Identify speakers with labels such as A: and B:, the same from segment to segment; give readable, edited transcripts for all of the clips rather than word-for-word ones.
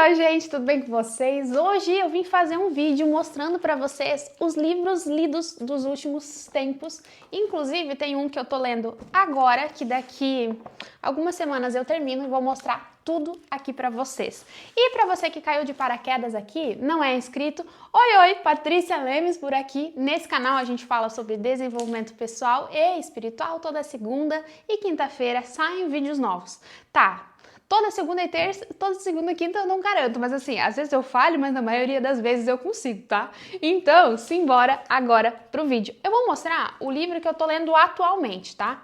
A: Oi, gente, tudo bem com vocês? Hoje eu vim fazer um vídeo mostrando para vocês os livros lidos dos últimos tempos. Inclusive, tem um que eu tô lendo agora, que daqui algumas semanas eu termino e vou mostrar tudo aqui para vocês. E para você que caiu de paraquedas aqui, não é inscrito, oi, Patrícia Lemes por aqui. Nesse canal a gente fala sobre desenvolvimento pessoal e espiritual. Toda segunda e quinta-feira saem vídeos novos. Tá? Toda segunda e terça, toda segunda e quinta eu não garanto, mas assim, às vezes eu falho, mas na maioria das vezes eu consigo, tá? Então, simbora agora pro vídeo. Eu vou mostrar o livro que eu tô lendo atualmente, tá?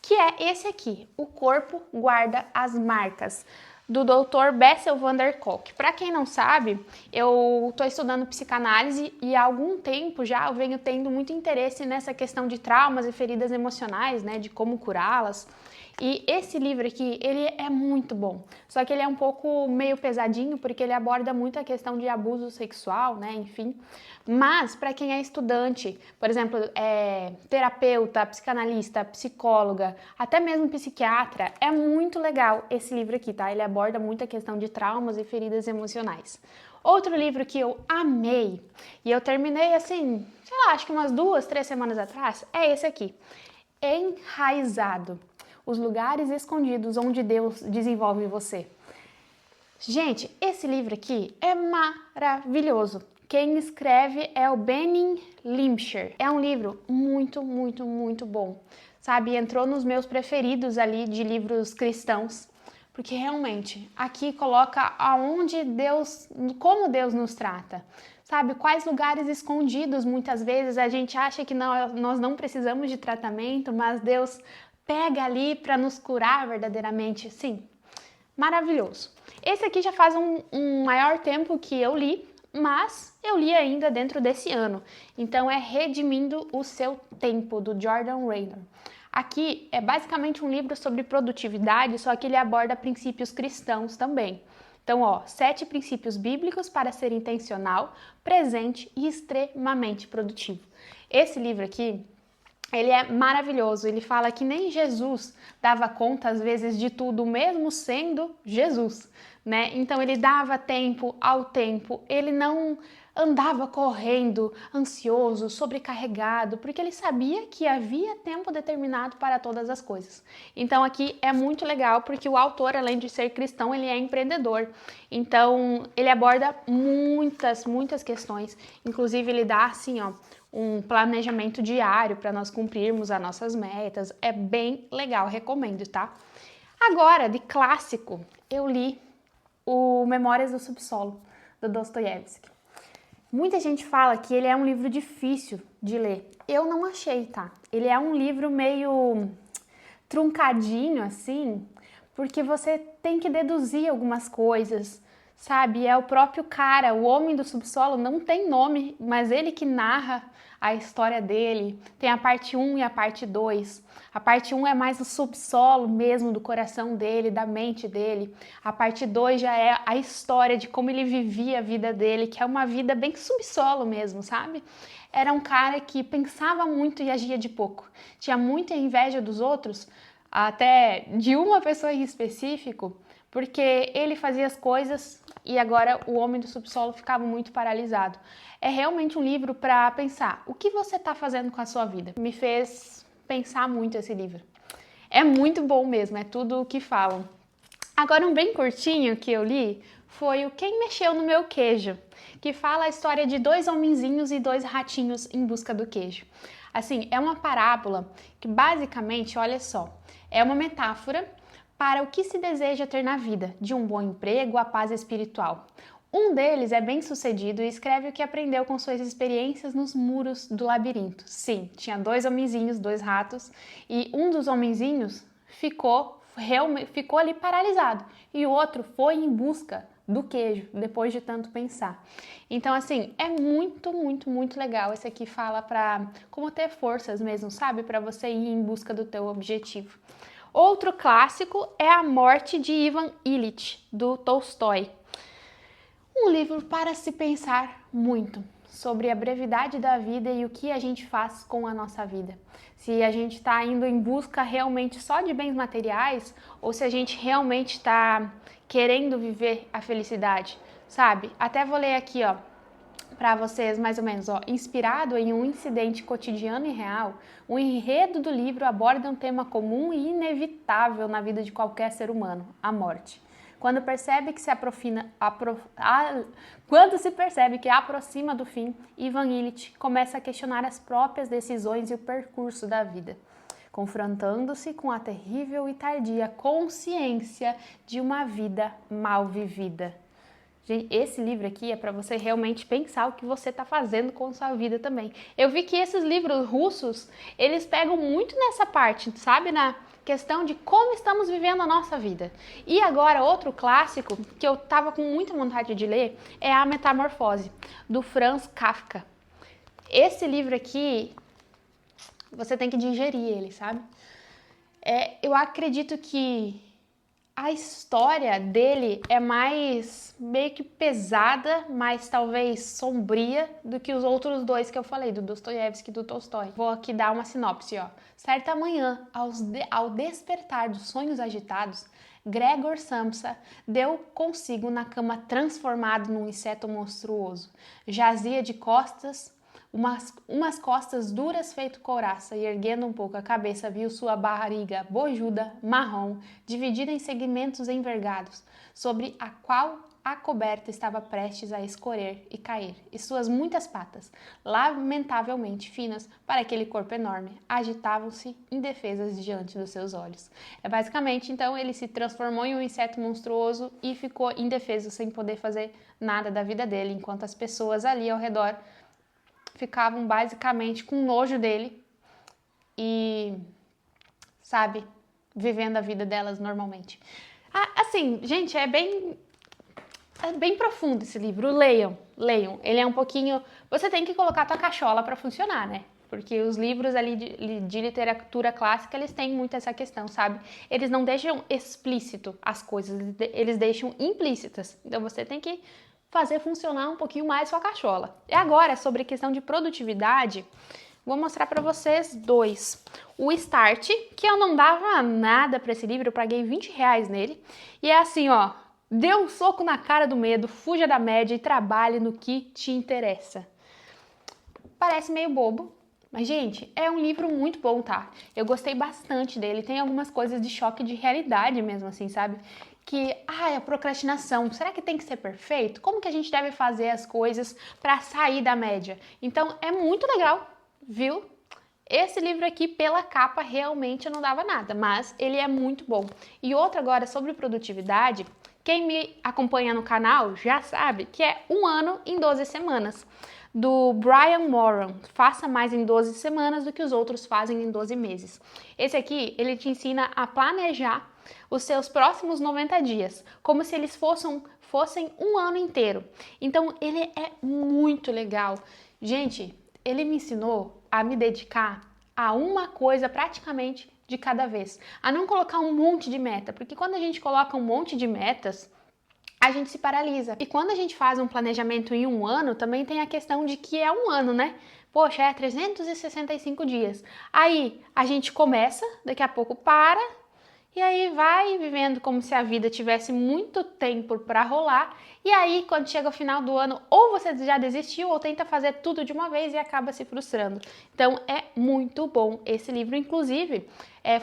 A: Que é esse aqui, O Corpo Guarda as Marcas, do Dr. Bessel van der Kolk. Para quem não sabe, eu tô estudando psicanálise e há algum tempo já eu venho tendo muito interesse nessa questão de traumas e feridas emocionais, né, de como curá-las. E esse livro aqui, ele é muito bom, só que ele é um pouco meio pesadinho, porque ele aborda muito a questão de abuso sexual, né, enfim. Mas, para quem é estudante, por exemplo, terapeuta, psicanalista, psicóloga, até mesmo psiquiatra, é muito legal esse livro aqui, tá? Ele aborda muito a questão de traumas e feridas emocionais. Outro livro que eu amei, e eu terminei assim, sei lá, acho que umas 2, 3 semanas atrás, é esse aqui, Enraizado. Os lugares escondidos onde Deus desenvolve você. Gente, esse livro aqui é maravilhoso. Quem escreve é o Benny Limscher. É um livro muito bom. Sabe, entrou nos meus preferidos ali de livros cristãos, porque realmente aqui coloca aonde Deus, como Deus nos trata. Sabe, quais lugares escondidos muitas vezes a gente acha que nós não precisamos de tratamento, mas Deus pega ali para nos curar verdadeiramente. Sim, maravilhoso. Esse aqui já faz um maior tempo que eu li, mas eu li ainda dentro desse ano. Então é Redimindo o Seu Tempo, do Jordan Raynor. Aqui é basicamente um livro sobre produtividade, só que ele aborda princípios cristãos também. Então, 7 princípios bíblicos para ser intencional, presente e extremamente produtivo. Esse livro aqui, ele é maravilhoso, ele fala que nem Jesus dava conta às vezes de tudo, mesmo sendo Jesus, né? Então ele dava tempo ao tempo, ele não andava correndo, ansioso, sobrecarregado, porque ele sabia que havia tempo determinado para todas as coisas. Então aqui é muito legal, porque o autor, além de ser cristão, ele é empreendedor. Então ele aborda muitas questões, inclusive ele dá assim, um planejamento diário para nós cumprirmos as nossas metas. É bem legal, recomendo, tá? Agora, de clássico, eu li o Memórias do Subsolo, do Dostoiévski. Muita gente fala que ele é um livro difícil de ler. Eu não achei, tá? Ele é um livro meio truncadinho, assim, porque você tem que deduzir algumas coisas, sabe? É o próprio cara, o homem do subsolo, não tem nome, mas ele que narra a história dele. Tem a parte 1 e a parte 2. A parte 1 é mais o subsolo mesmo do coração dele, da mente dele. A parte 2 já é a história de como ele vivia a vida dele, que é uma vida bem subsolo mesmo, sabe? Era um cara que pensava muito e agia de pouco. Tinha muita inveja dos outros, até de uma pessoa em específico, porque ele fazia as coisas e agora o homem do subsolo ficava muito paralisado. É realmente um livro para pensar. O que você está fazendo com a sua vida? Me fez pensar muito esse livro. É muito bom mesmo, é tudo o que falam. Agora um bem curtinho que eu li foi o Quem Mexeu no Meu Queijo, que fala a história de 2 homenzinhos e 2 ratinhos em busca do queijo. Assim, é uma parábola que basicamente, olha só, é uma metáfora para o que se deseja ter na vida, de um bom emprego à paz espiritual. Um deles é bem-sucedido e escreve o que aprendeu com suas experiências nos muros do labirinto. Sim, tinha 2 homenzinhos, 2 ratos, e um dos homenzinhos ficou ali paralisado, e o outro foi em busca do queijo, depois de tanto pensar. Então, assim, é muito legal. Esse aqui fala para como ter forças mesmo, sabe? Para você ir em busca do teu objetivo. Outro clássico é A Morte de Ivan Ilitch, do Tolstói. Um livro para se pensar muito, sobre a brevidade da vida e o que a gente faz com a nossa vida. Se a gente está indo em busca realmente só de bens materiais ou se a gente realmente está querendo viver a felicidade, sabe? Até vou ler aqui, ó, para vocês mais ou menos, ó, inspirado em um incidente cotidiano e real, o enredo do livro aborda um tema comum e inevitável na vida de qualquer ser humano, a morte. Quando se percebe que aproxima do fim, Ivan Illich começa a questionar as próprias decisões e o percurso da vida, confrontando-se com a terrível e tardia consciência de uma vida mal vivida. Gente, esse livro aqui é para você realmente pensar o que você está fazendo com a sua vida também. Eu vi que esses livros russos, eles pegam muito nessa parte, sabe? Na questão de como estamos vivendo a nossa vida. E agora, outro clássico que eu tava com muita vontade de ler é A Metamorfose, do Franz Kafka. Esse livro aqui, você tem que digerir ele, sabe? Eu acredito que a história dele é mais meio que pesada, mais talvez sombria do que os outros dois que eu falei, do Dostoiévski e do Tolstói. Vou aqui dar uma sinopse, ó. Certa manhã, ao despertar dos sonhos agitados, Gregor Samsa deu consigo na cama transformado num inseto monstruoso. Jazia de costas, umas costas duras feito couraça, e erguendo um pouco a cabeça viu sua barriga bojuda, marrom, dividida em segmentos envergados, sobre a qual a coberta estava prestes a escorrer e cair, e suas muitas patas, lamentavelmente finas para aquele corpo enorme, agitavam-se indefesas diante dos seus olhos. Basicamente, então, ele se transformou em um inseto monstruoso e ficou indefeso, sem poder fazer nada da vida dele, enquanto as pessoas ali ao redor ficavam basicamente com nojo dele e, sabe, vivendo a vida delas normalmente. Assim, gente, é bem profundo esse livro. Leiam. Ele é um pouquinho... Você tem que colocar a tua cachola para funcionar, né? Porque os livros ali de literatura clássica, eles têm muito essa questão, sabe? Eles não deixam explícito as coisas, eles deixam implícitas. Então você tem que fazer funcionar um pouquinho mais sua cachola. E agora, sobre questão de produtividade, vou mostrar para vocês dois. O Start, que eu não dava nada para esse livro, eu paguei R$20 nele. E é assim, ó, dê um soco na cara do medo, fuja da média e trabalhe no que te interessa. Parece meio bobo, mas, gente, é um livro muito bom, tá? Eu gostei bastante dele, tem algumas coisas de choque de realidade mesmo, assim, sabe? Que, a procrastinação, será que tem que ser perfeito? Como que a gente deve fazer as coisas para sair da média? Então, é muito legal, viu? Esse livro aqui, pela capa, realmente eu não dava nada, mas ele é muito bom. E outro agora sobre produtividade, quem me acompanha no canal já sabe que é 1 ano em 12 semanas. Do Brian Moran, faça mais em 12 semanas do que os outros fazem em 12 meses. Esse aqui, ele te ensina a planejar os seus próximos 90 dias, como se eles fossem 1 ano inteiro. Então, ele é muito legal. Gente, ele me ensinou a me dedicar a uma coisa praticamente de cada vez, a não colocar um monte de meta, porque quando a gente coloca um monte de metas, a gente se paralisa. E quando a gente faz um planejamento em 1 ano, também tem a questão de que é 1 ano, né? Poxa, é 365 dias. Aí a gente começa, daqui a pouco para, e aí vai vivendo como se a vida tivesse muito tempo para rolar. E aí, quando chega o final do ano, ou você já desistiu, ou tenta fazer tudo de uma vez e acaba se frustrando. Então, é muito bom esse livro. Inclusive,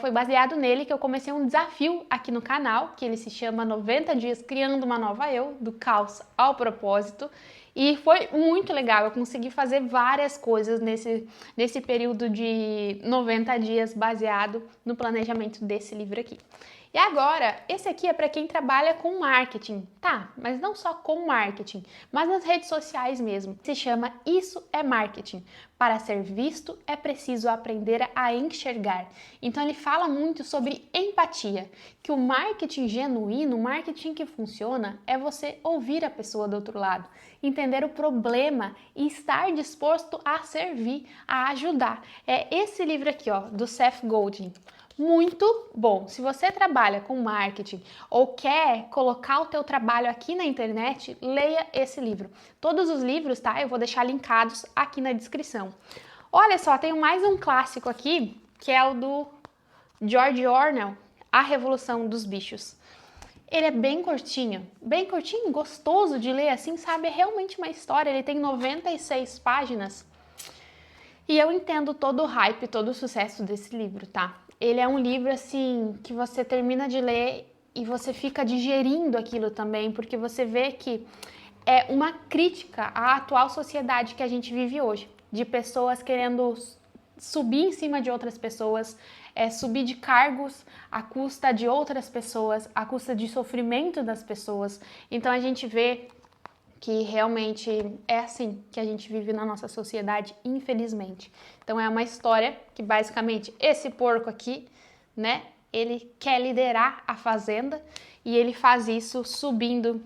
A: foi baseado nele que eu comecei um desafio aqui no canal, que ele se chama 90 Dias Criando uma Nova Eu, do caos ao propósito. E foi muito legal, eu consegui fazer várias coisas nesse período de 90 dias baseado no planejamento desse livro aqui. E agora, esse aqui é para quem trabalha com marketing, tá? Mas não só com marketing, mas nas redes sociais mesmo. Se chama Isso é Marketing. Para ser visto, é preciso aprender a enxergar. Então ele fala muito sobre empatia, que o marketing genuíno, o marketing que funciona, é você ouvir a pessoa do outro lado, entender o problema e estar disposto a servir, a ajudar. É esse livro aqui, ó, do Seth Godin. muito bom. Se você trabalha com marketing ou quer colocar o teu trabalho aqui na internet, leia esse livro. Todos os livros, tá? Eu vou deixar linkados aqui na descrição. Olha só, tem mais um clássico aqui, que é o do George Orwell, A Revolução dos Bichos. Ele é bem curtinho, gostoso de ler, assim, sabe? É realmente uma história, ele tem 96 páginas. E eu entendo todo o hype, todo o sucesso desse livro, tá? Ele é um livro, assim, que você termina de ler e você fica digerindo aquilo também, porque você vê que é uma crítica à atual sociedade que a gente vive hoje, de pessoas querendo subir em cima de outras pessoas, subir de cargos à custa de outras pessoas, à custa de sofrimento das pessoas. Então a gente vê que realmente é assim que a gente vive na nossa sociedade, infelizmente. Então é uma história que basicamente esse porco aqui, né, ele quer liderar a fazenda e ele faz isso subindo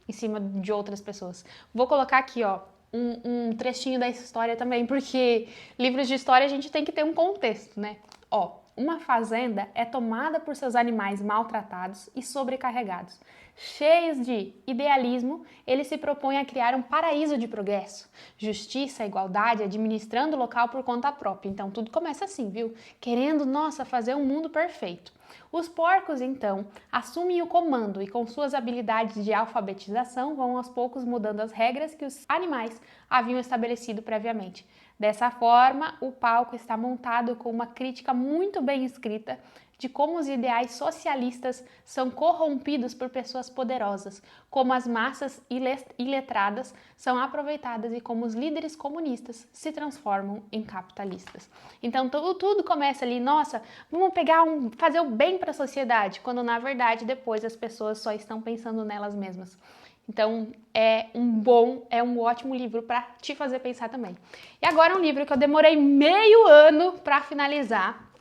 A: em cima de outras pessoas. Vou colocar aqui, ó, um trechinho da história também, porque livros de história a gente tem que ter um contexto, né? Ó, uma fazenda é tomada por seus animais maltratados e sobrecarregados. Cheios de idealismo, ele se propõe a criar um paraíso de progresso, justiça, igualdade, administrando o local por conta própria. Então tudo começa assim, viu? Querendo, nossa, fazer um mundo perfeito. Os porcos, então, assumem o comando e com suas habilidades de alfabetização vão aos poucos mudando as regras que os animais haviam estabelecido previamente. Dessa forma, o palco está montado com uma crítica muito bem escrita de como os ideais socialistas são corrompidos por pessoas poderosas, como as massas iletradas são aproveitadas e como os líderes comunistas se transformam em capitalistas. Então tudo começa ali, nossa, vamos fazer o bem para a sociedade, quando na verdade depois as pessoas só estão pensando nelas mesmas. Então é um ótimo livro para te fazer pensar também. E agora um livro que eu demorei meio ano para finalizar,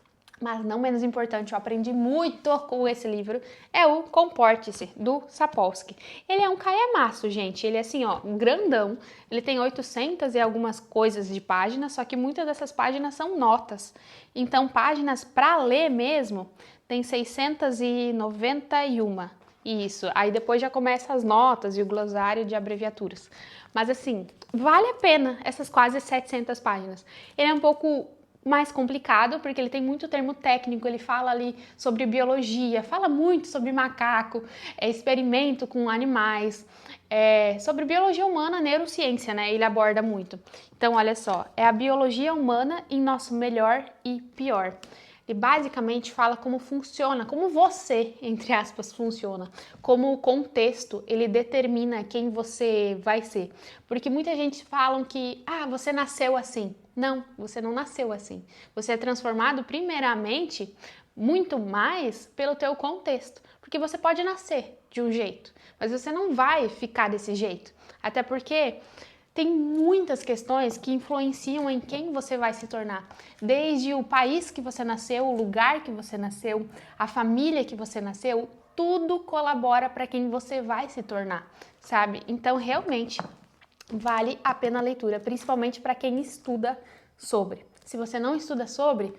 A: mas não menos importante, eu aprendi muito com esse livro, é o Comporte-se, do Sapolsky. Ele é um calhamaço, gente, ele é assim, ó, grandão, ele tem 800 e algumas coisas de páginas, só que muitas dessas páginas são notas. Então, páginas para ler mesmo, tem 691. Isso, aí depois já começa as notas e o glossário de abreviaturas. Mas assim, vale a pena essas quase 700 páginas. Ele é um pouco mais complicado, porque ele tem muito termo técnico, ele fala ali sobre biologia, fala muito sobre macaco, experimento com animais, sobre biologia humana, neurociência, né? Ele aborda muito. Então, olha só, é a biologia humana em nosso melhor e pior. Ele basicamente fala como funciona, como você, entre aspas, funciona, como o contexto, ele determina quem você vai ser. Porque muita gente fala que, você nasceu assim. Não, você não nasceu assim. Você é transformado primeiramente, muito mais pelo teu contexto. Porque você pode nascer de um jeito, mas você não vai ficar desse jeito. Até porque tem muitas questões que influenciam em quem você vai se tornar. Desde o país que você nasceu, o lugar que você nasceu, a família que você nasceu, tudo colabora para quem você vai se tornar, sabe? Então, realmente, vale a pena a leitura, principalmente para quem estuda sobre. Se você não estuda sobre,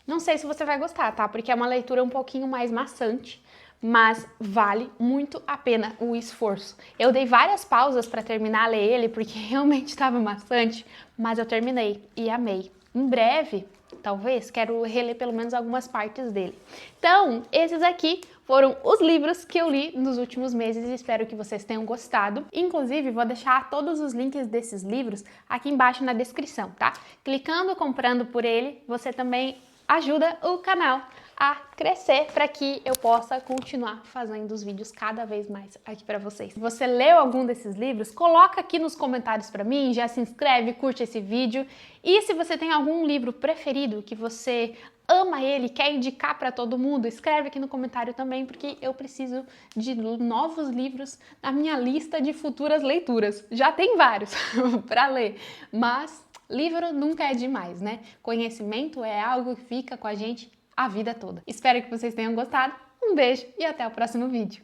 A: não sei se você vai gostar, tá? Porque é uma leitura um pouquinho mais maçante, mas vale muito a pena o esforço. Eu dei várias pausas para terminar a ler ele, porque realmente estava maçante, mas eu terminei e amei. Em breve, talvez, quero reler pelo menos algumas partes dele. Então, esses aqui foram os livros que eu li nos últimos meses e espero que vocês tenham gostado. Inclusive, vou deixar todos os links desses livros aqui embaixo na descrição, tá? Clicando, comprando por ele, você também ajuda o canal a crescer para que eu possa continuar fazendo os vídeos cada vez mais aqui para vocês. Se você leu algum desses livros, coloca aqui nos comentários para mim, já se inscreve, curte esse vídeo. E se você tem algum livro preferido que você ama ele, quer indicar para todo mundo, escreve aqui no comentário também, porque eu preciso de novos livros na minha lista de futuras leituras. Já tem vários para ler, mas livro nunca é demais, né? Conhecimento é algo que fica com a gente a vida toda. Espero que vocês tenham gostado. Um beijo e até o próximo vídeo.